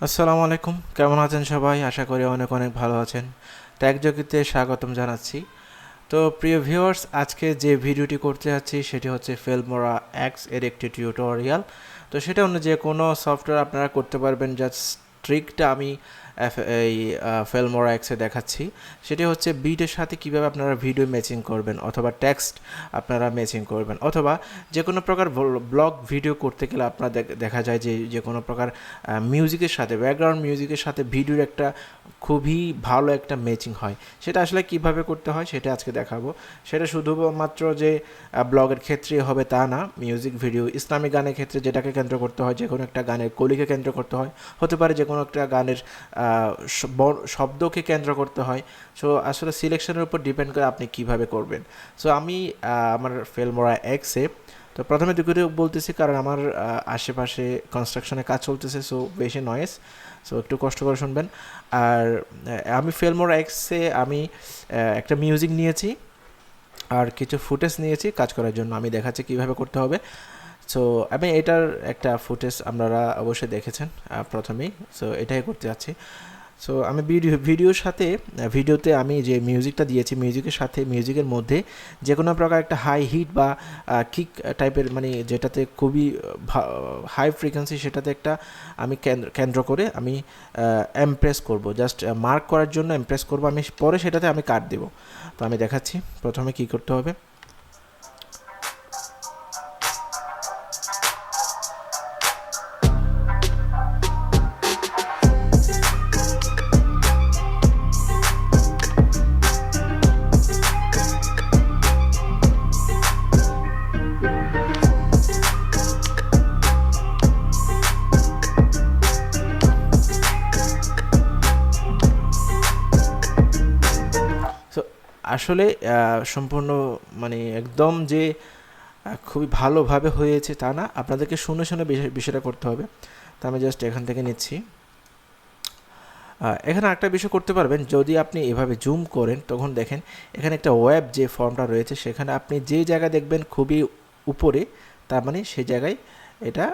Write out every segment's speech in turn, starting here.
আসসালামু আলাইকুম, কেমন আছেন সবাই? আশা করি অনেক অনেক ভালো আছেন। টেকজকিতে স্বাগতম জানাচ্ছি। তো প্রিয় ভিউয়ার্স, আজকে যে ভিডিওটি করতে যাচ্ছি সেটি হচ্ছে ফিল্মোরা এক্স এর একটি টিউটোরিয়াল। তো সেটা অন্য যে কোনো সফটওয়্যার আপনারা করতে পারবেন, জাস্ট ট্রিকটা আমি এই ফিল্মোরা এক্সে দেখাচ্ছি। সেটি হচ্ছে বিটের সাথে কিভাবে আপনারা ভিডিও ম্যাচিং করবেন, অথবা টেক্সট আপনারা ম্যাচিং করবেন, অথবা যে কোনো প্রকার ব্লগ ভিডিও করতে গেলে আপনার দেখা যায় যে যে কোনো প্রকার মিউজিকের সাথে, ব্যাকগ্রাউন্ড মিউজিকের সাথে ভিডিওর একটা খুবই ভালো একটা ম্যাচিং হয়। সেটা আসলে কিভাবে করতে হয় সেটা আজকে দেখাবো। সেটা শুধুমাত্র যে ব্লগের ক্ষেত্রে হবে তা না, মিউজিক ভিডিও, ইসলামিক গানের ক্ষেত্রে যেটাকে কেন্দ্র করতে হয়, যে কোনো একটা গানের কলিকে কেন্দ্র করতে হয়, হতে পারে যে কোনো একটা গানের শব্দকে কেন্দ্র করতে হয়। সো আসলে সিলেকশনের উপর ডিপেন্ড করে আপনি কিভাবে করবেন। সো আমি আমার ফিল্মোরা এক্সে, তো প্রথমে দুঃখিত বলতেছি কারণ আমার আশেপাশে কনস্ট্রাকশনের কাজ চলতেছে, সো বেশি নয়েজ, সো একটু কষ্ট করে শুনবেন। আর আমি ফিল্মোরা এক্সে আমি একটা মিউজিক নিয়েছি আর কিছু ফুটেজ নিয়েছি কাজ করার জন্য। আমি দেখাচ্ছি কিভাবে করতে হবে। সো আমি এটার একটা ফুটেজ আপনারা অবশ্যই দেখেছেন প্রথমেই, সো এটাই করতে যাচ্ছি। সো আমি ভিডিওর সাথে, ভিডিওতে আমি যে মিউজিকটা দিয়েছি, মিউজিকের সাথে, মিউজিকের মধ্যে যে কোনো প্রকার একটা হাই হিট বা কিক টাইপের, মানে যেটাতে খুবই হাই ফ্রিকোয়েন্সি, সেটাতে একটা আমি কেন্দ্র করে আমি এমপ্রেস করব, জাস্ট মার্ক করার জন্য এমপ্রেস করব। আমি পরে সেটাতে আমি কাট দেব। তো আমি দেখাচ্ছি প্রথমে কি করতে হবে। সো আসলে সম্পূর্ণ, মানে একদম যে খুবই ভালোভাবে হয়েছে তা না, আপনাদেরকে শুনে শুনে বিষয়টা করতে হবে। তো আমি জাস্ট এখান থেকে নিচ্ছি। এখানে একটা বিষয় করতে পারবেন, যদি আপনি এভাবে জুম করেন তখন দেখেন এখানে একটা ওয়েব যে ফর্মটা রয়েছে, সেখানে আপনি যে জায়গায় দেখবেন খুবই উপরে, তার মানে সেই জায়গায় এটা,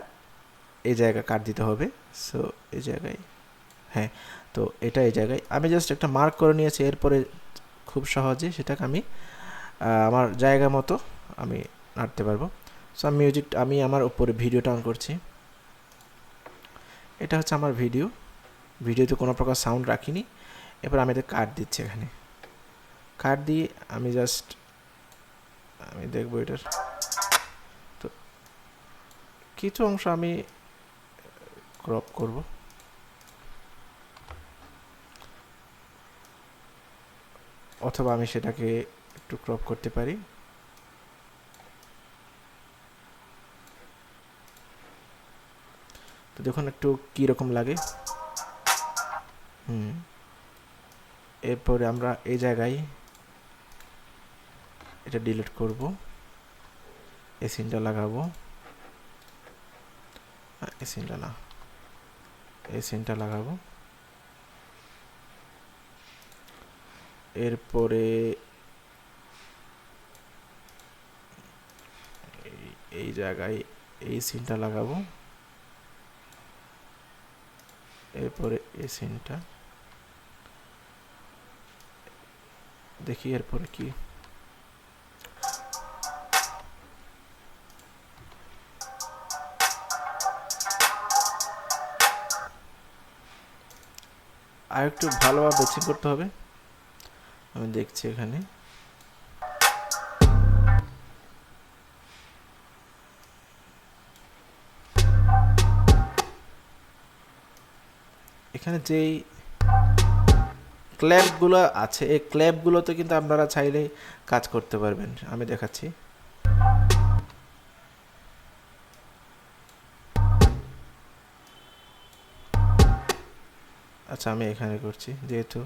এই জায়গা কাট দিতে হবে। সো এই জায়গায়, হ্যাঁ, তো এটা এই জায়গায় আমি জাস্ট একটা মার্ক করে নিয়েছি। এরপরে খুব সহজে সেটাকে আমি আমার জায়গা মতো আমি নাড়তে পারবো। সো আমি আমি আমার উপরে ভিডিওটা অন করছি। এটা হচ্ছে আমার ভিডিওতে কোনো প্রকার সাউন্ড রাখিনি। এবার আমি এটা কাট দিচ্ছি, এখানে কাট দিয়ে আমি জাস্ট আমি দেখবো এটার, তো কিছু অংশ আমি ক্রপ করব, অথবা আমি সেটাকে একটু ক্রপ করতে পারি। তো দেখুন একটু কীরকম লাগে। এরপরে আমরা এই জায়গায় এটা ডিলিট করব, এই সিনটা লাগাবো, এই সিনটা না, এই সিনটা লাগাবো। এরপরে এই জায়গায় এই সিনটা লাগাবো, এরপরে এই সিনটা দেখি এরপরে কি। আর একটু ভালোভাবে ম্যাচিং করতে হবে, আমি দেখছি এখানে। এখানে যেই ক্ল্যাপগুলো আছে, এই ক্ল্যাপগুলোতে কিন্তু আপনারা চাইলে কাজ করতে পারবেন। আমি দেখাচ্ছি। আচ্ছা, আমি এখানে করছি যেহেতু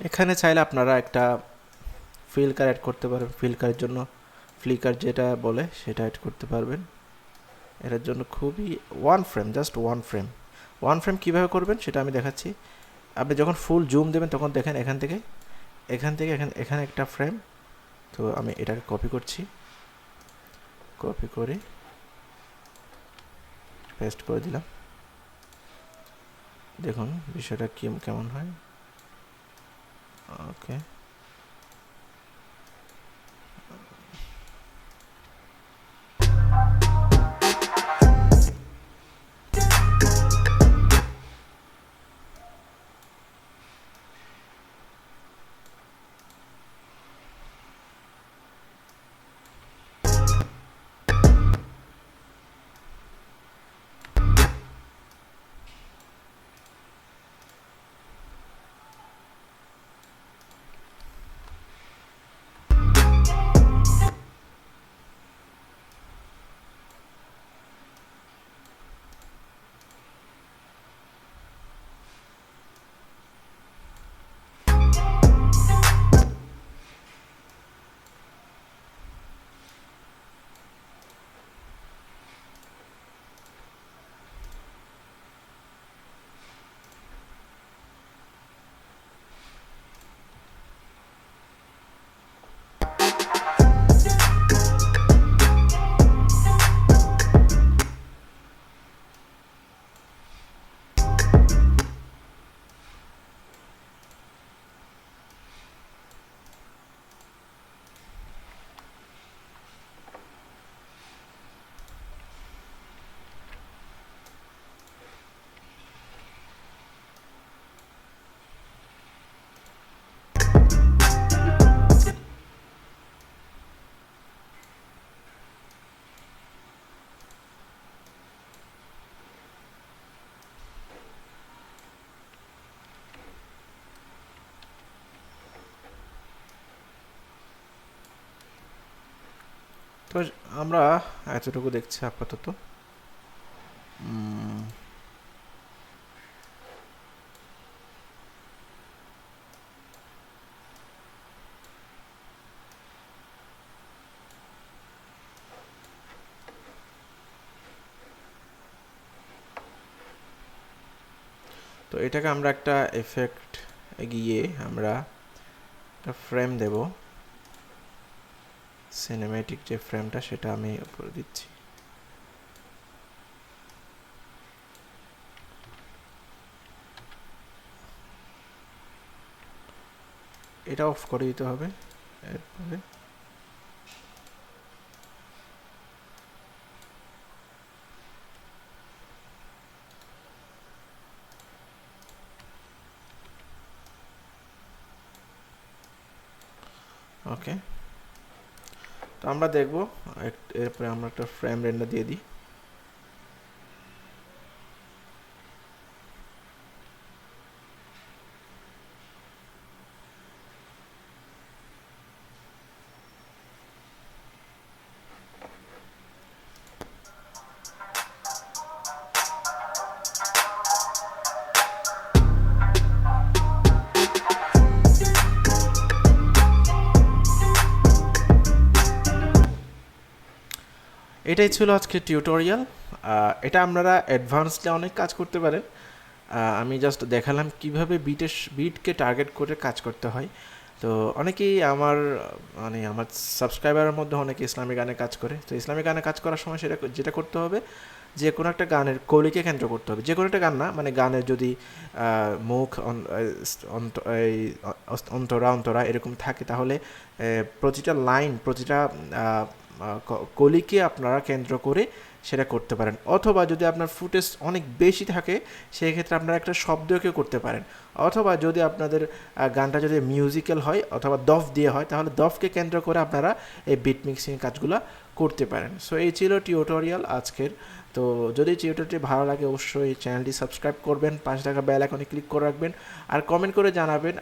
এখানে চাইলে আপনারা একটা ফিল্টার অ্যাড করতে পারেন। ফিল্টারের জন্য ফ্লিকার যেটা বলে সেটা অ্যাড করতে পারবেন। এটার জন্য খুবই one frame, just one frame কীভাবে করবেন সেটা আমি দেখাচ্ছি। আপনি যখন ফুল জুম দেবেন তখন দেখেন এখানে একটা ফ্রেম। তো আমি এটাকে কপি করছি, কপি করে পেস্ট করে দিলাম। দেখুন বিষয়টা কেমন হয়। ওকে, তো আমরা এতটুকু দেখছি আপাতত। তো এটাকে আমরা একটা এফেক্ট গিয়ে আমরা একটা ফ্রেম দেব, সিনেম্যাটিক যে ফ্রেমটা সেটা আমি উপরে দিচ্ছি। এটা অফ করে দিতে হবে। এরপরে ওকে, তো আমরা দেখব এরপরে আমরা একটা ফ্রেম রেন্ডার দিয়ে দিই। এটাই ছিল আজকে টিউটোরিয়াল। এটা আপনারা অ্যাডভান্সডে অনেক কাজ করতে পারেন। আমি জাস্ট দেখালাম কিভাবে বিটকে টার্গেট করে কাজ করতে হয়। তো অনেকেই আমার সাবস্ক্রাইবারের মধ্যে অনেকে ইসলামিক গানে কাজ করে। তো ইসলামিক গানে কাজ করার সময় যেটা করতে হবে, যে কোনো একটা গানের কলিকে কেন্দ্র করতে হবে। যে কোনো একটা গান না, মানে গানের যদি মুখ অন্তরা এরকম থাকে, তাহলে প্রতিটা লাইন, প্রতিটা কলিকে আপনারা কেন্দ্র করে সেটা করতে পারেন। অথবা যদি আপনার ফুটেজ অনেক বেশি থাকে, সেই ক্ষেত্রে আপনারা একটা শব্দকে করতে পারেন। অথবা যদি আপনাদের গানটা যদি মিউজিক্যাল হয় অথবা দফ দিয়ে হয়, তাহলে দফকে কেন্দ্র করে আপনারা এই বিট মিক্সিং কাজগুলো করতে পারেন। সো এই ছিল টিউটোরিয়াল আজকের। তো যদি টিউটোরিয়ালটি ভালো লাগে অবশ্যই চ্যানেলটি সাবস্ক্রাইব করবেন, পাশে থাকা বেল আইকনে ক্লিক করে রাখবেন, আর কমেন্ট করে জানাবেন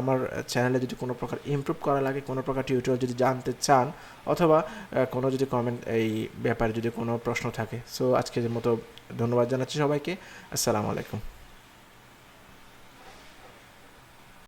আমার চ্যানেলে যদি কোনো প্রকার ইমপ্রুভ করা লাগে, কোনো প্রকার টিউটোরিয়াল যদি জানতে চান, অথবা কোনো যদি কমেন্ট এই ব্যাপারে যদি কোনো প্রশ্ন থাকে। সো আজকের মতো ধন্যবাদ জানাচ্ছি সবাইকে। আসসালামু আলাইকুম।